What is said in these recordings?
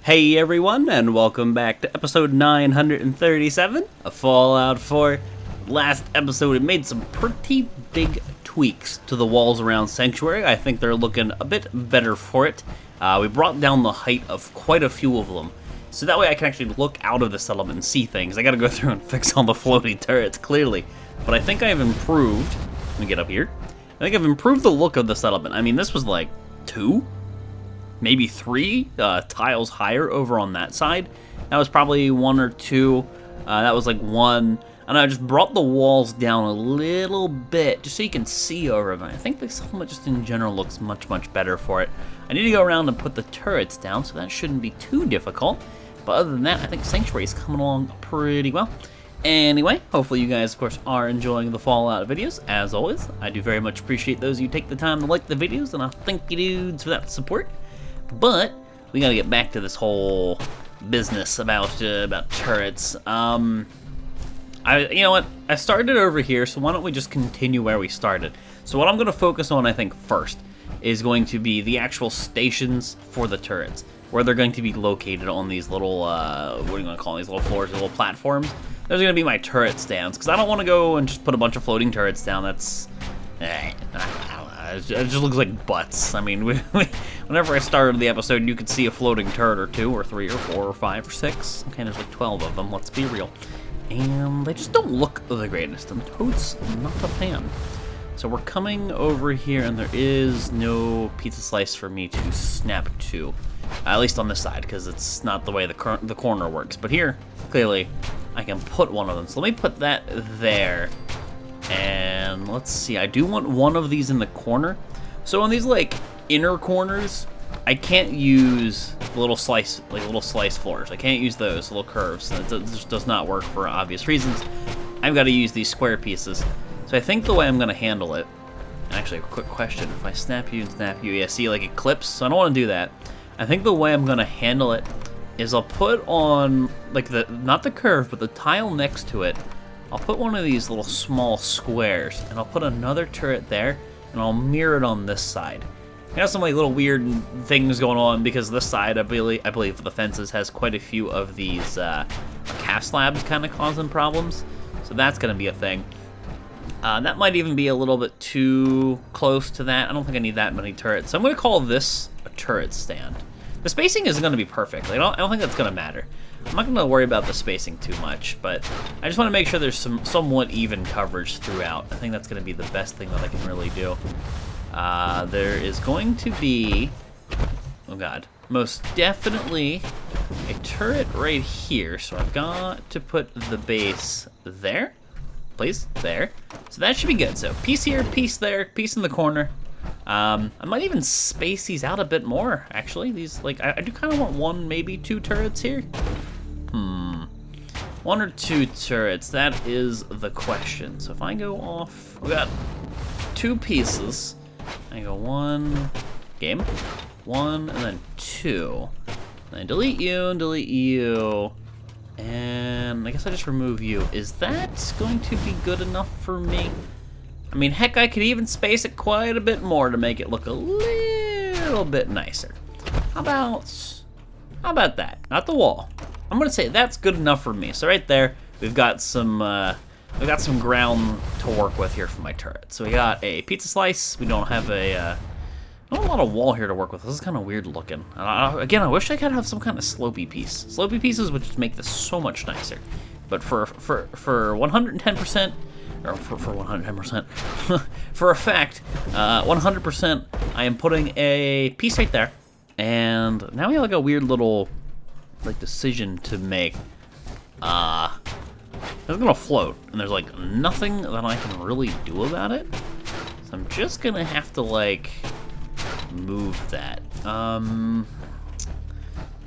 Hey everyone, and welcome back to episode 937 of Fallout 4. Last episode, we made some pretty big tweaks to the walls around Sanctuary. I think they're looking a bit better for it. We brought down the height of quite a few of them, so that way I can actually look out of the settlement and see things. I gotta go through and fix all the floating turrets, clearly. But I think I've improved, let me get up here. I think I've improved the look of the settlement. I mean, this was like 2? Maybe 3 tiles higher over on that side. That was probably 1 or 2. That was like 1. And I just brought the walls down a little bit just so you can see over them. I think the settlement just in general looks much, much better for it. I need to go around and put the turrets down, so that shouldn't be too difficult. But other than that, I think Sanctuary is coming along pretty well. Anyway, hopefully you guys, of course, are enjoying the Fallout videos. As always, I do very much appreciate those of you who take the time to like the videos, and I thank you dudes for that support. But we gotta get back to this whole business about turrets. You know what? I started over here, so why don't we just continue where we started? So what I'm gonna focus on, I think, first is going to be the actual stations for the turrets, where they're going to be located on these little, what are you gonna call these little floors, little platforms? There's gonna be my turret stands, because I don't want to go and just put a bunch of floating turrets down. That's, I don't know. It just looks like butts. I mean, whenever I started the episode, you could see a floating turret or 2, or 3, or 4, or 5, or 6. Okay, there's like 12 of them, let's be real. And they just don't look the greatest. I'm totes not a fan. So we're coming over here, and there is no pizza slice for me to snap to. At least on this side, because it's not the way the corner works. But here, clearly, I can put one of them. So let me put that there. And let's see, I do want one of these in the corner. So on these like inner corners, I can't use little slice floors. I can't use those little curves. That just does not work for obvious reasons. I've got to use these square pieces. So I think the way I'm gonna handle it, actually a quick question, if I snap you and snap you, yeah, see like it clips, so I don't want to do that. I think the way I'm gonna handle it is I'll put on like not the curve, but the tile next to it. I'll put one of these little small squares, and I'll put another turret there, and I'll mirror it on this side. I got some like little weird things going on because this side, I believe the fences has quite a few of these calf slabs kind of causing problems, so that's going to be a thing. That might even be a little bit too close to that. I don't think I need that many turrets, so I'm going to call this a turret stand. The spacing isn't going to be perfect. I don't think that's going to matter. I'm not going to worry about the spacing too much, but I just want to make sure there's some somewhat even coverage throughout. I think that's going to be the best thing that I can really do. There is going to be, oh god, most definitely a turret right here. So I've got to put the base there, please, there. So that should be good. So piece here, piece there, piece in the corner. I might even space these out a bit more, actually. These, like, I do kind of want 1, maybe 2 turrets here. 1 or 2 turrets, that is the question. So if I go off, we got 2 pieces. I go 1, game, 1, and then 2. Then delete you, and I guess I just remove you. Is that going to be good enough for me? I mean, heck, I could even space it quite a bit more to make it look a little bit nicer. How about that? Not the wall. I'm gonna say that's good enough for me. So right there, we've got some ground to work with here for my turret. So we got a pizza slice. We don't have not a lot of wall here to work with. This is kind of weird looking. Again, I wish I could have some kind of slopey piece. Slopey pieces would just make this so much nicer. But for 110%. Or for 110%, for a fact, 100%, I am putting a piece right there, and now we have like a weird little, like, decision to make. It's gonna float, and there's like nothing that I can really do about it, so I'm just gonna have to like move that.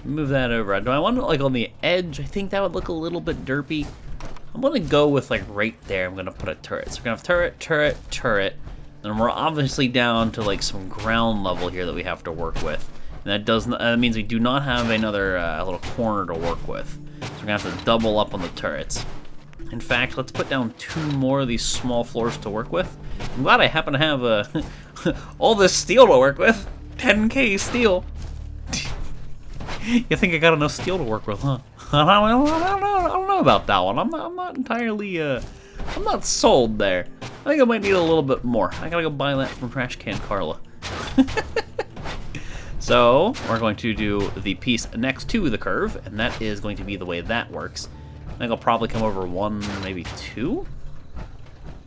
Move that over. Do I want it like on the edge? I think that would look a little bit derpy. I'm gonna go with like right there. I'm gonna put a turret. So we're gonna have turret, turret, turret. And we're obviously down to like some ground level here that we have to work with. And that means we do not have another little corner to work with. So we're gonna have to double up on the turrets. In fact, let's put down 2 more of these small floors to work with. I'm glad I happen to have all this steel to work with. 10k steel. You think I got enough steel to work with, huh? I don't know about that one. I'm not entirely, I'm not sold there. I think I might need a little bit more. I gotta go buy that from Trash Can Carla. So, we're going to do the piece next to the curve, and that is going to be the way that works. I think I'll probably come over 1, maybe 2?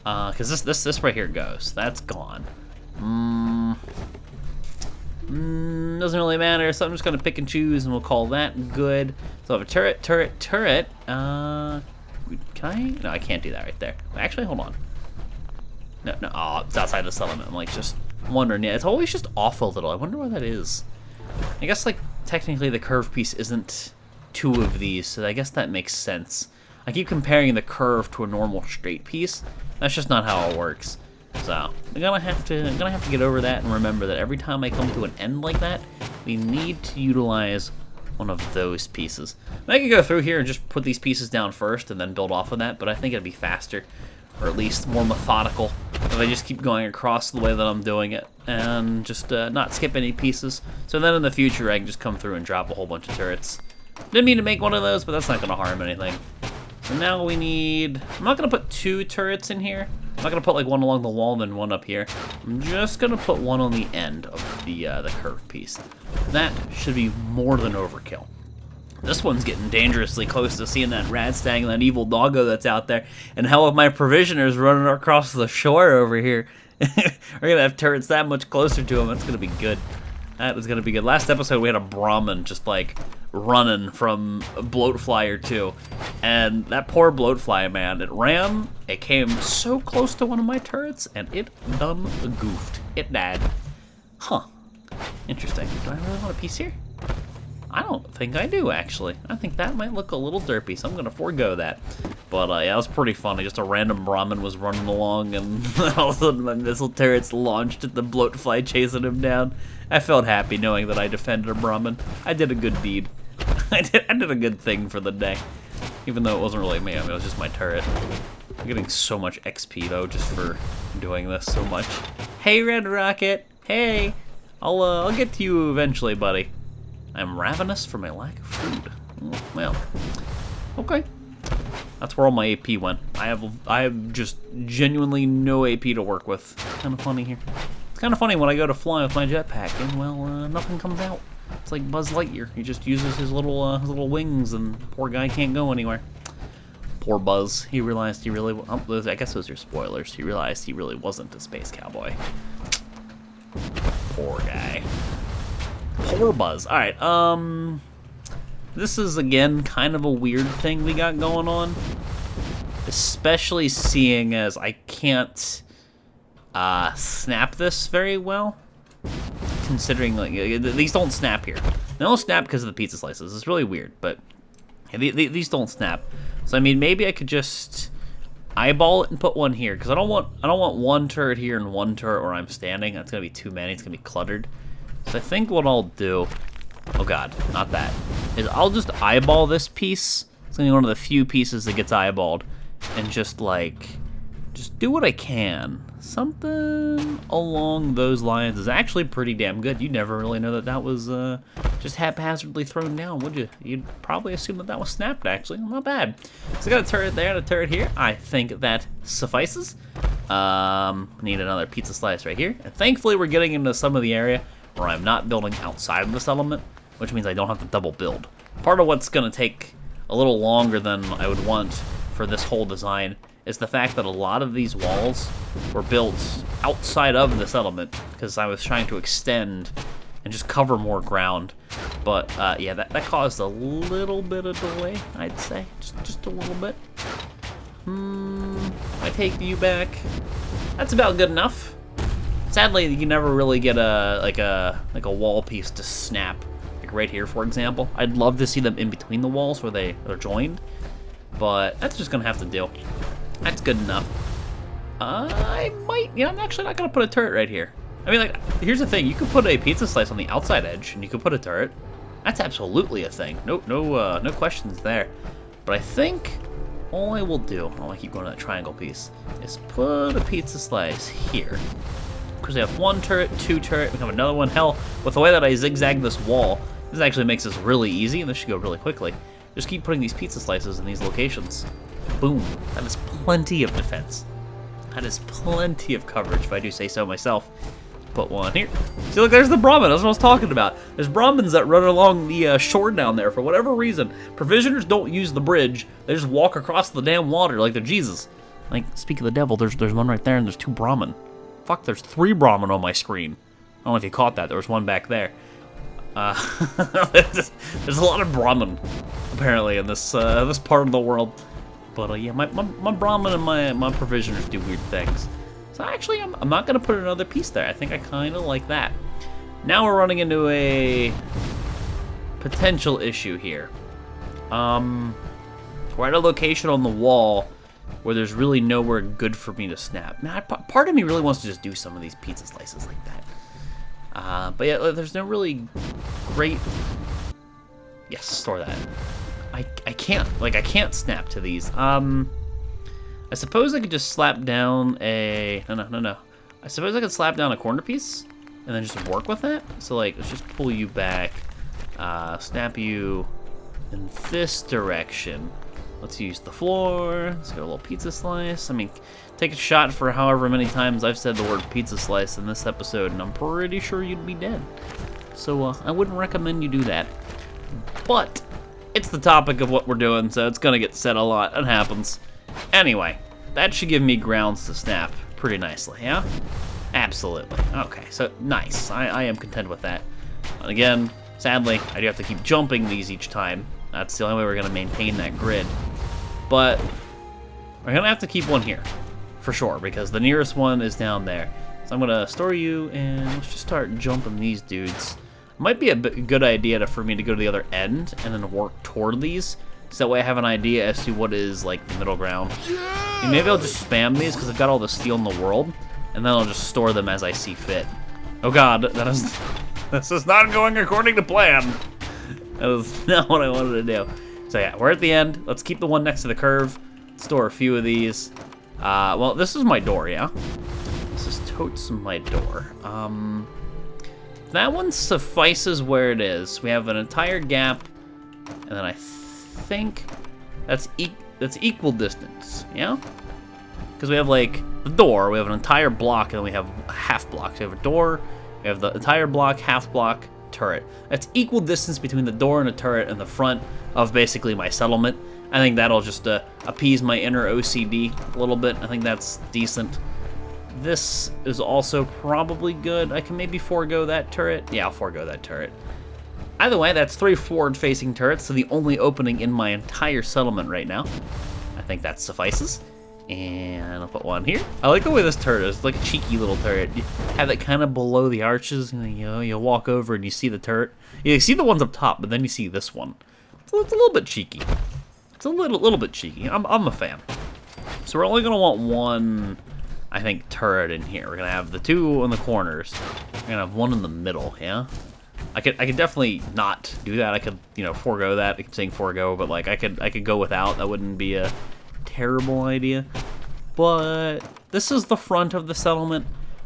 Because this right here goes. That's gone. Doesn't really matter, so I'm just gonna pick and choose, and we'll call that good. So I have a turret. Can I? No, I can't do that right there. Actually, hold on. No, oh, it's outside the settlement. I'm like just wondering. Yeah, it's always just off a little. I wonder why that is. I guess like technically the curve piece isn't 2 of these, so I guess that makes sense. I keep comparing the curve to a normal straight piece. That's just not how it works. So I'm gonna have to get over that and remember that every time I come to an end like that, we need to utilize one of those pieces. I could go through here and just put these pieces down first and then build off of that, but I think it'd be faster, or at least more methodical, if I just keep going across the way that I'm doing it and just not skip any pieces. So then in the future I can just come through and drop a whole bunch of turrets. Didn't mean to make one of those, but that's not gonna harm anything. So now we need, I'm not gonna put 2 turrets in here. I'm not gonna put like one along the wall and then one up here. I'm just gonna put one on the end of the curved piece. That should be more than overkill. This one's getting dangerously close to seeing that rat stag and that evil doggo that's out there. And hell, with my provisioners running across the shore over here, we're gonna have turrets that much closer to him. That's gonna be good. That is gonna be good. Last episode we had a Brahmin just like running from a bloatfly or 2, and that poor bloatfly, man, it ran, it came so close to one of my turrets, and it done goofed. It died. Huh. Interesting. Do I really want a piece here? I don't think I do, actually. I think that might look a little derpy, so I'm gonna forego that. But yeah, it was pretty funny. Just a random Brahmin was running along, and all of a sudden my missile turrets launched at the bloatfly chasing him down. I felt happy knowing that I defended a Brahmin. I did a good deed. I did a good thing for the day. Even though it wasn't really me, I mean, it was just my turret. I'm getting so much XP, though, just for doing this so much. Hey, Red Rocket! Hey! I'll get to you eventually, buddy. I'm ravenous for my lack of food. Well, okay. That's where all my AP went. I have just genuinely no AP to work with. Kind of funny here. It's kind of funny when I go to fly with my jetpack, and well, nothing comes out. It's like Buzz Lightyear. He just uses his little wings, and poor guy can't go anywhere. Poor Buzz. He realized he really. Oh, I guess those are spoilers. He realized he really wasn't a space cowboy. Poor guy. Poor Buzz. All right. This is again kind of a weird thing we got going on, especially seeing as I can't snap this very well. Considering, like, these don't snap here. They don't snap because of the pizza slices. It's really weird, but these don't snap. So I mean, maybe I could just eyeball it and put one here, because I don't want one turret here and one turret where I'm standing. That's gonna be too many. It's gonna be cluttered. So I think what I'll do, oh god, not that, is I'll just eyeball this piece. It's gonna be one of the few pieces that gets eyeballed, and just do what I can. Something along those lines is actually pretty damn good. You'd never really know that was just haphazardly thrown down, would you? You'd probably assume that was snapped, actually. Not bad. So I got a turret there and a turret here. I think that suffices. Need another pizza slice right here. And thankfully we're getting into some of the area where I'm not building outside of the settlement, which means I don't have to double build. Part of what's going to take a little longer than I would want for this whole design is the fact that a lot of these walls were built outside of the settlement because I was trying to extend and just cover more ground. But yeah, that caused a little bit of delay, I'd say, just a little bit. I take you back. That's about good enough. Sadly, you never really get a wall piece to snap, like right here, for example. I'd love to see them in between the walls where they're joined, but that's just gonna have to do. That's good enough. I might, I'm actually not gonna put a turret right here. I mean, like, here's the thing: you could put a pizza slice on the outside edge, and you could put a turret. That's absolutely a thing. No questions there. But I think all I will do, I keep going to that triangle piece, is put a pizza slice here. Because we have one turret, two turret, we have another one. Hell, with the way that I zigzag this wall, This actually makes this really easy, and this should go really quickly. Just keep putting these pizza slices in these locations. Boom. That is plenty of defense. That is plenty of coverage, if I do say so myself. Put one here. See, look, there's the Brahmin. That's what I was talking about. There's Brahmins that run along the shore down there for whatever reason. Provisioners don't use the bridge. They just walk across the damn water like they're Jesus. Like, speak of the devil, there's one right there, and there's 2 Brahmin. Fuck, there's 3 Brahmin on my screen. I don't know if you caught that. There was one back there. There's a lot of Brahmin, apparently, in this this part of the world. But yeah, my Brahmin and my provisioners do weird things. So actually, I'm not going to put another piece there. I think I kind of like that. Now we're running into a potential issue here. We're at a location on the wall where there's really nowhere good for me to snap. Man, part of me really wants to just do some of these pizza slices like that. But yeah, there's no really great... Yes, store that. I can't snap to these. I suppose I could just slap down a... No. I suppose I could slap down a corner piece and then just work with it. So, like, let's just pull you back, snap you in this direction. Let's use the floor. Let's get a little pizza slice. I mean, take a shot for however many times I've said the word pizza slice in this episode, and I'm pretty sure you'd be dead. So, I wouldn't recommend you do that. But it's the topic of what we're doing, so it's gonna get said a lot. It happens. Anyway, that should give me grounds to snap pretty nicely, yeah? Absolutely. Okay, so nice. I am content with that. And again, sadly, I do have to keep jumping these each time. That's the only way we're going to maintain that grid. But we're going to have to keep one here, for sure, because the nearest one is down there. So I'm going to store you, and let's just start jumping these dudes. It might be a good idea for me to go to the other end and then work toward these. So that way I have an idea as to what is, like, the middle ground. And maybe I'll just spam these because I've got all the steel in the world. And then I'll just store them as I see fit. Oh god, this is not going according to plan. That is not what I wanted to do. So yeah, we're at the end. Let's keep the one next to the curve. Store a few of these. Well, this is my door, yeah? This is totes my door. That one suffices where it is. We have an entire gap. And then I think that's equal distance, yeah? Because we have, like, the door, we have an entire block, and then we have a half block. So we have a door, we have the entire block, half block, turret. That's equal distance between the door and the turret and the front of basically my settlement. I think that'll just appease my inner OCD a little bit. I think that's decent. This is also probably good. I can maybe forego that turret. Yeah, I'll forego that turret. Either way, that's 3 forward-facing turrets, so the only opening in my entire settlement right now. I think that suffices. And I'll put one here. I like the way this turret is. It's like a cheeky little turret. You have it kind of below the arches, and you know, you walk over and you see the turret. You see the ones up top, but then you see this one. So it's a little bit cheeky. It's a little bit cheeky. I'm a fan. So we're only gonna want one, I think, turret in here. We're gonna have the 2 on the corners. We're gonna have one in the middle, yeah? I could definitely not do that. I could, you know, forego that. I keep saying forego, but like I could go without. That wouldn't be a terrible idea. But this is the front of the settlement,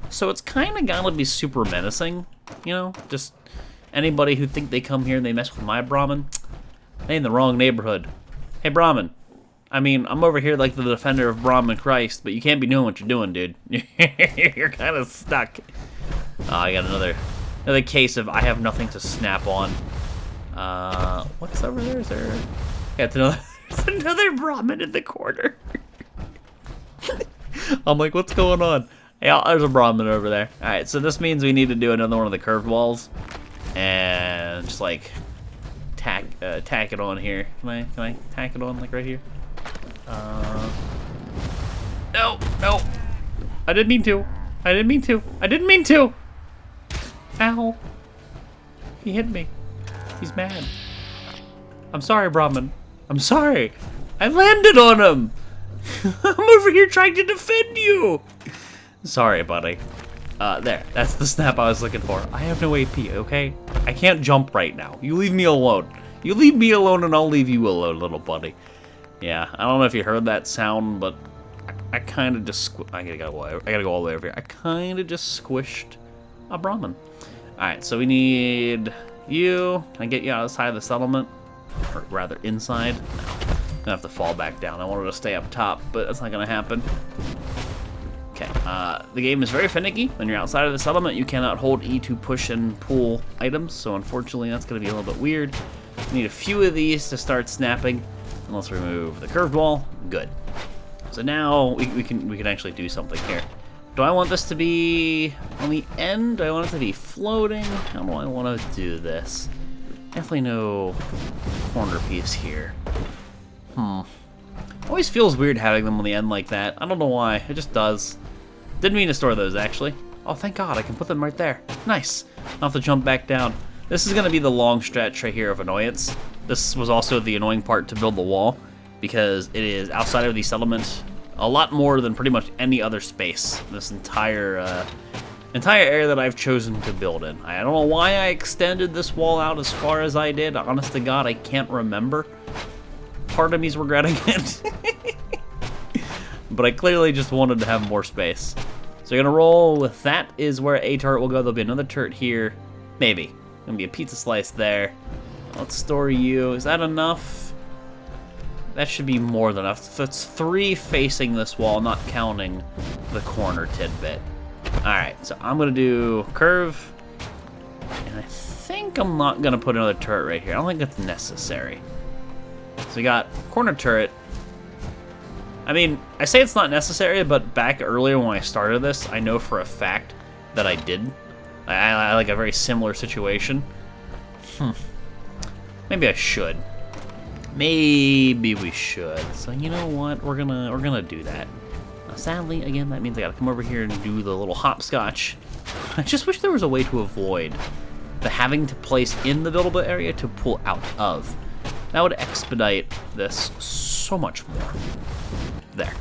so it's kind of gotta be super menacing, you know? Just anybody who think they come here and they mess with my Brahmin, they in the wrong neighborhood. Hey, Brahmin. I mean, I'm over here like the defender of Brahmin Christ, but you can't be doing what you're doing, dude. You're kind of stuck. Oh, I got another case of I have nothing to snap on. What's over there? Is there... Yeah, there's another Brahmin in the corner. I'm like, what's going on? Yeah, there's a Brahmin over there. Alright, so this means we need to do another one of the curved walls. And just like tack it on here. Can I tack it on like right here? No. I didn't mean to. I didn't mean to. Ow. He hit me. He's mad. I'm sorry, Brahmin. I'm sorry. I landed on him. I'm over here trying to defend you. Sorry, buddy. There. That's the snap I was looking for. I have no AP, okay? I can't jump right now. You leave me alone. You leave me alone and I'll leave you alone, little buddy. Yeah, I don't know if you heard that sound, but I kind of just... I gotta go all the way over here. I kind of just squished a Brahmin. Alright, so we need You, can I get you outside of the settlement? Or rather, inside? No. I'm gonna have to fall back down. I wanted to stay up top, but that's not gonna happen. Okay, the game is very finicky. When you're outside of the settlement, you cannot hold E to push and pull items, so unfortunately that's gonna be a little bit weird. We need a few of these to start snapping. And let's remove the curved wall. Good. So now we can actually do something here. Do I want this to be on the end? Do I want it to be floating? How do I want to do this? Definitely no corner piece here. Always feels weird having them on the end like that. I don't know why. It just does. Didn't mean to store those, actually. Oh, thank God. I can put them right there. Nice. I'll have to jump back down. This is going to be the long stretch right here of annoyance. This was also the annoying part to build the wall, because it is outside of the settlement a lot more than pretty much any other space. This entire area that I've chosen to build in. I don't know why I extended this wall out as far as I did. Honest to God, I can't remember. Part of me's regretting it. But I clearly just wanted to have more space. So you're gonna roll with that is where a turret will go. There'll be another turret here. Maybe. Gonna be a pizza slice there. Let's store you. Is that enough? That should be more than enough. That's 3 facing this wall, not counting the corner tidbit. Alright, so I'm gonna do curve. And I think I'm not gonna put another turret right here. I don't think that's necessary. So we got corner turret. I mean, I say it's not necessary, but back earlier when I started this, I know for a fact that I did. I like a very similar situation. Maybe I should. Maybe we should. So you know what? We're gonna do that. Now, sadly, again, that means I gotta come over here and do the little hopscotch. I just wish there was a way to avoid the having to place in the buildable area to pull out of. That would expedite this so much more. There.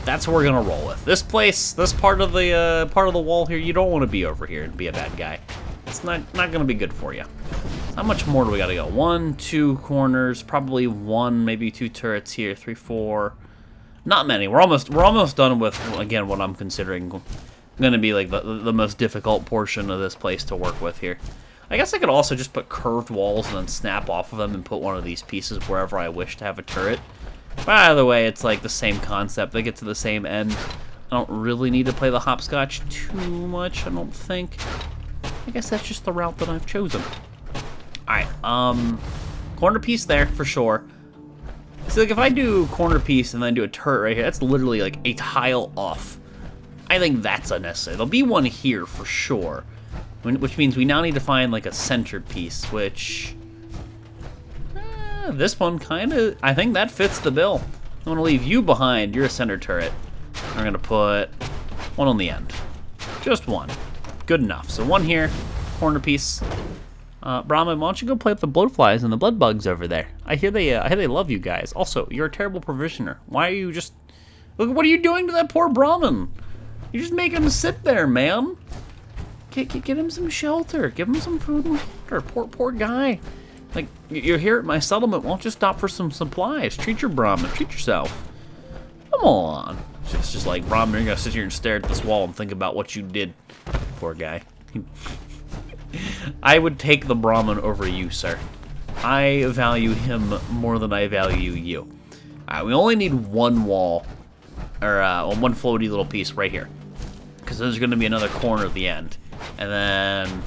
That's what we're gonna roll with. This place, this part of the wall here, you don't want to be over here and be a bad guy. It's not gonna be good for you. How much more do we gotta go? 1, 2 corners, probably 1, maybe 2 turrets here, 3, 4. Not many. We're almost done with, again, what I'm considering gonna be like the most difficult portion of this place to work with here. I guess I could also just put curved walls and then snap off of them and put one of these pieces wherever I wish to have a turret. By the way, it's like the same concept. They get to the same end. I don't really need to play the hopscotch too much, I don't think. I guess that's just the route that I've chosen. Alright, corner piece there for sure. So like if I do corner piece and then do a turret right here, that's literally like a tile off. I think that's unnecessary. There'll be one here for sure, which means we now need to find like a center piece, which this one kind of, I think that fits the bill. I'm gonna leave you behind. You're a center turret. We're gonna put one on the end, just one. Good enough. So one here, corner piece. Brahman, why don't you go play with the blowflies and the blood bugs over there? I hear they love you guys. Also, you're a terrible provisioner. Why are you just... Look, what are you doing to that poor Brahman? You just make him sit there, man. Get him some shelter. Give him some food and water. Poor guy. Like, you're here at my settlement. Why don't you stop for some supplies? Treat your Brahman. Treat yourself. Come on. It's just like, Brahman, you're gonna sit here and stare at this wall and think about what you did. Poor guy. I would take the Brahmin over you, sir. I value him more than I value you. Alright, we only need one wall, or one floaty little piece right here, because there's going to be another corner at the end. And then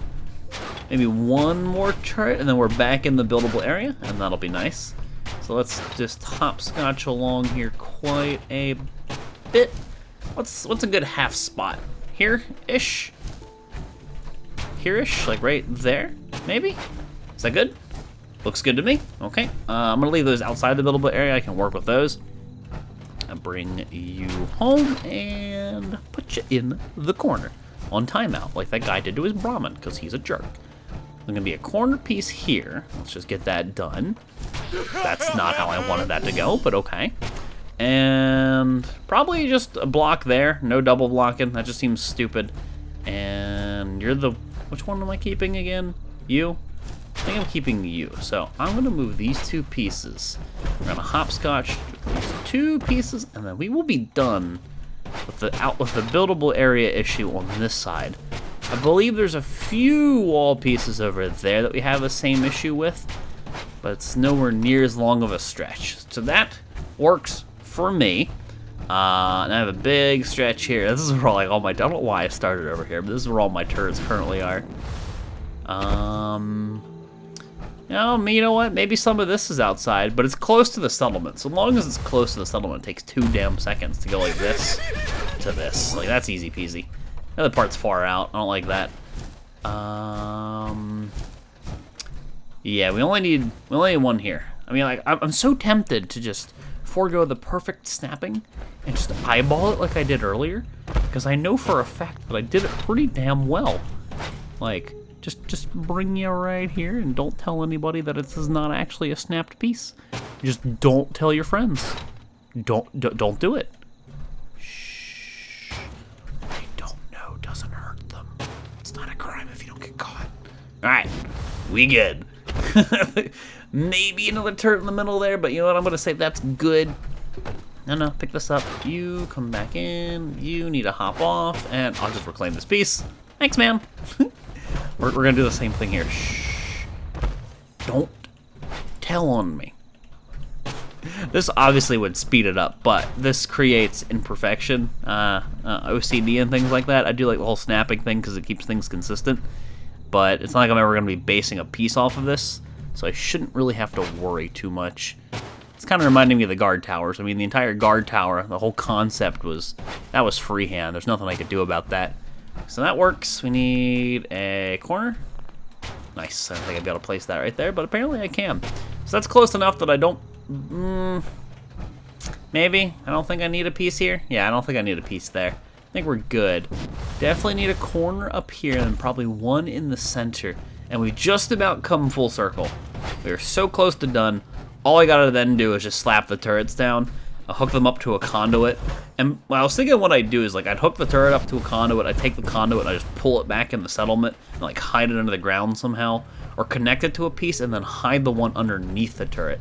maybe one more turret, and then we're back in the buildable area, and that'll be nice. So let's just hopscotch along here quite a bit. What's a good half spot? Here-ish? Here-ish, like right there, maybe? Is that good? Looks good to me. Okay, I'm gonna leave those outside the buildable area. I can work with those. I bring you home and put you in the corner on timeout, like that guy did to his Brahmin, because he's a jerk. There's gonna be a corner piece here. Let's just get that done. That's not how I wanted that to go, but okay. And probably just a block there. No double blocking. That just seems stupid. And you're the... Which one am I keeping again? You? I think I'm keeping you. So I'm going to move these 2 pieces. We're going to hopscotch these 2 pieces, and then we will be done with the buildable area issue on this side. I believe there's a few wall pieces over there that we have the same issue with, but it's nowhere near as long of a stretch. So that works for me. And I have a big stretch here. This is where like all my, I don't know why I started over here, but this is where all my turrets currently are. You know what? Maybe some of this is outside, but it's close to the settlement. So long as it's close to the settlement, it takes 2 damn seconds to go like this to this. Like, that's easy peasy. The other part's far out. I don't like that. Yeah, we only need one here. I mean, like, I'm so tempted to just forego the perfect snapping and just eyeball it like I did earlier, because I know for a fact that I did it pretty damn well. Like, just bring you right here and don't tell anybody that this is not actually a snapped piece. Just don't tell your friends. Don't do it. Shh. They don't know. Doesn't hurt them. It's not a crime if you don't get caught. All right, we good. Maybe another turret in the middle there, but you know what? I'm gonna say that's good. No, pick this up. You come back in. You need to hop off, and I'll just reclaim this piece. Thanks, man. We're gonna do the same thing here. Shh. Don't tell on me. This obviously would speed it up, but this creates imperfection, OCD and things like that. I do like the whole snapping thing because it keeps things consistent, but it's not like I'm ever gonna be basing a piece off of this, so I shouldn't really have to worry too much. It's kind of reminding me of the guard towers. I mean, the entire guard tower, the whole concept was freehand. There's nothing I could do about that. So that works. We need a corner. Nice. I don't think I'd be able to place that right there, but apparently I can. So that's close enough that I don't... maybe? I don't think I need a piece here. Yeah, I don't think I need a piece there. I think we're good. Definitely need a corner up here and probably one in the center. And we just about come full circle. We are so close to done. All I gotta then do is just slap the turrets down. I'll hook them up to a conduit. And I was thinking what I'd do is, like, I'd hook the turret up to a conduit, I'd take the conduit, and I just pull it back in the settlement, and, like, hide it under the ground somehow, or connect it to a piece, and then hide the one underneath the turret.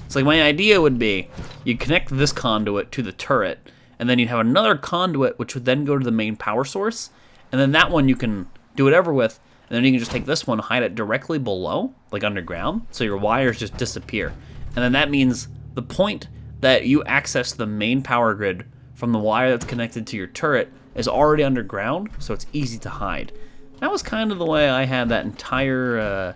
So, like, my idea would be, you'd connect this conduit to the turret, and then you'd have another conduit, which would then go to the main power source, and then that one you can do whatever with, and then you can just take this one, hide it directly below, like underground, so your wires just disappear. And then that means the point that you access the main power grid from the wire that's connected to your turret is already underground, so it's easy to hide. That was kind of the way I had that entire,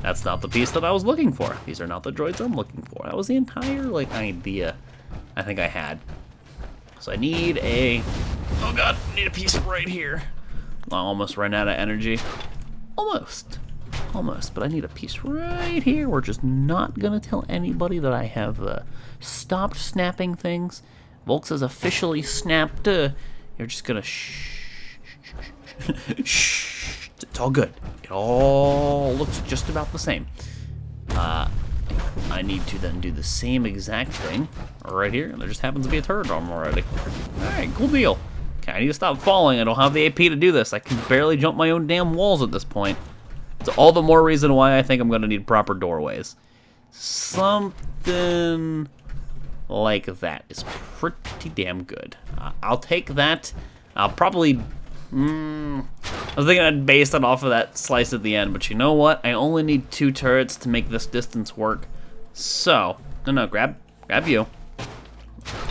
that's not the piece that I was looking for. These are not the droids I'm looking for. That was the entire, like, idea I think I had. So I need a, oh god, I need a piece right here. I almost ran out of energy. Almost, but I need a piece right here. We're just not gonna tell anybody that I have stopped snapping things. Volx has officially snapped. You're just gonna shh. Shh. It's all good. It all looks just about the same. I need to then do the same exact thing right here. There just happens to be a turret arm already. All right, cool deal. Okay, I need to stop falling. I don't have the AP to do this. I can barely jump my own damn walls at this point. It's all the more reason why I think I'm going to need proper doorways. Something like that is pretty damn good. I'll take that. I'll probably... I was thinking I'd base it off of that slice at the end, but you know what? I only need 2 turrets to make this distance work. So, no, grab you.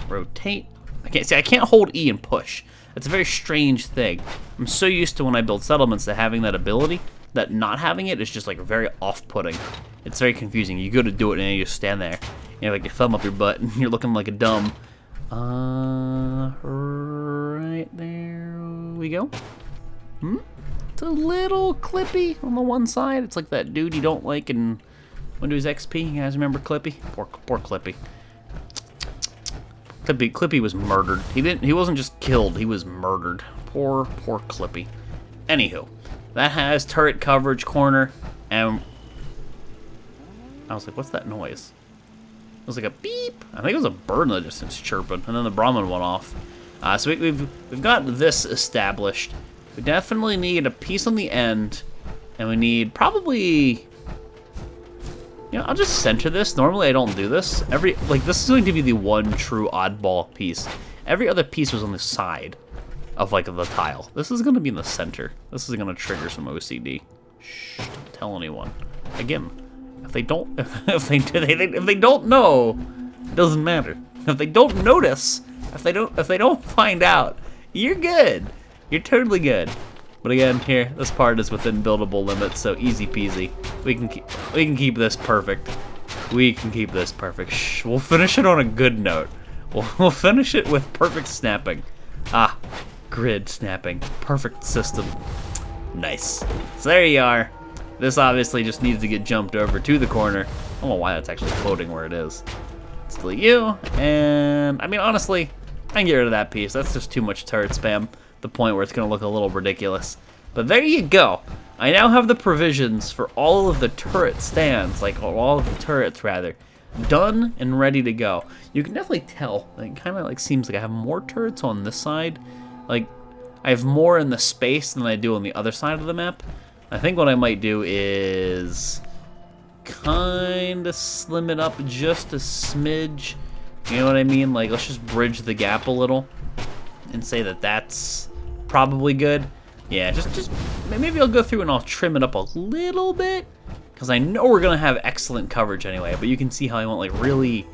Rotate. I can't hold E and push. It's a very strange thing. I'm so used to when I build settlements to having that ability that not having it is just like very off-putting. It's very confusing. You go to do it and you just stand there. You know, like your thumb up your butt and you're looking like a dumb. Right there we go. It's a little clippy on the one side. It's like that dude you don't like in Windows XP. You guys remember Clippy? Poor Clippy. Clippy was murdered. He wasn't just killed, he was murdered. Poor Clippy. Anywho, that has turret coverage corner, and I was like, what's that noise? It was like a beep. I think it was a bird in the distance chirping, and then the Brahmin went off. So we've got this established. We definitely need a piece on the end, and we need probably... You know, I'll just center this. Normally I don't do this. This is going to be the one true oddball piece. Every other piece was on the side of like the tile. This is gonna be in the center. This is gonna trigger some OCD. Shh, don't tell anyone. Again, if they don't, if they don't know, it doesn't matter. If they don't notice, if they don't find out, you're good. You're totally good. But again, here, this part is within buildable limits, so easy peasy. We can keep this perfect. We can keep this perfect. Shh, we'll finish it on a good note. We'll finish it with perfect snapping. Ah, grid snapping. Perfect system. Nice. So there you are. This obviously just needs to get jumped over to the corner. I don't know why that's actually floating where it is. Let's delete you, and I mean, honestly, I can get rid of that piece. That's just too much turret spam. The point where it's going to look a little ridiculous. But there you go. I now have the provisions for all of the turret stands, like all of the turrets rather, done and ready to go. You can definitely tell. It kind of like seems like I have more turrets on this side. Like I have more in the space than I do on the other side of the map. I think what I might do is kind of slim it up just a smidge. You know what I mean? Like let's just bridge the gap a little and say that that's probably good. Yeah, just maybe I'll go through and I'll trim it up a little bit because I know we're gonna have excellent coverage anyway. But you can see how I went like really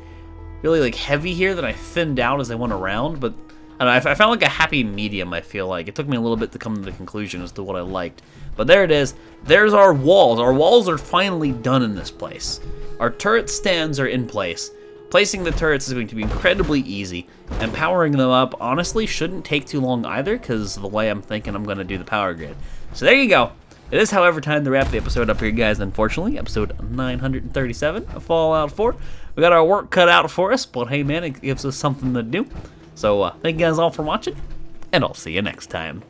like heavy here that I thinned out as I went around. But I don't know, I found like a happy medium. I feel like it took me a little bit to come to the conclusion as to what I liked. But there it is. There's our walls. Our walls are finally done in this place. Our turret stands are in place. Placing the turrets is going to be incredibly easy, and powering them up, honestly, shouldn't take too long either, because of the way I'm thinking I'm going to do the power grid. So there you go. It is, however, time to wrap the episode up here, guys, unfortunately. Episode 937 of Fallout 4. We got our work cut out for us, but hey, man, it gives us something to do. So thank you guys all for watching, and I'll see you next time.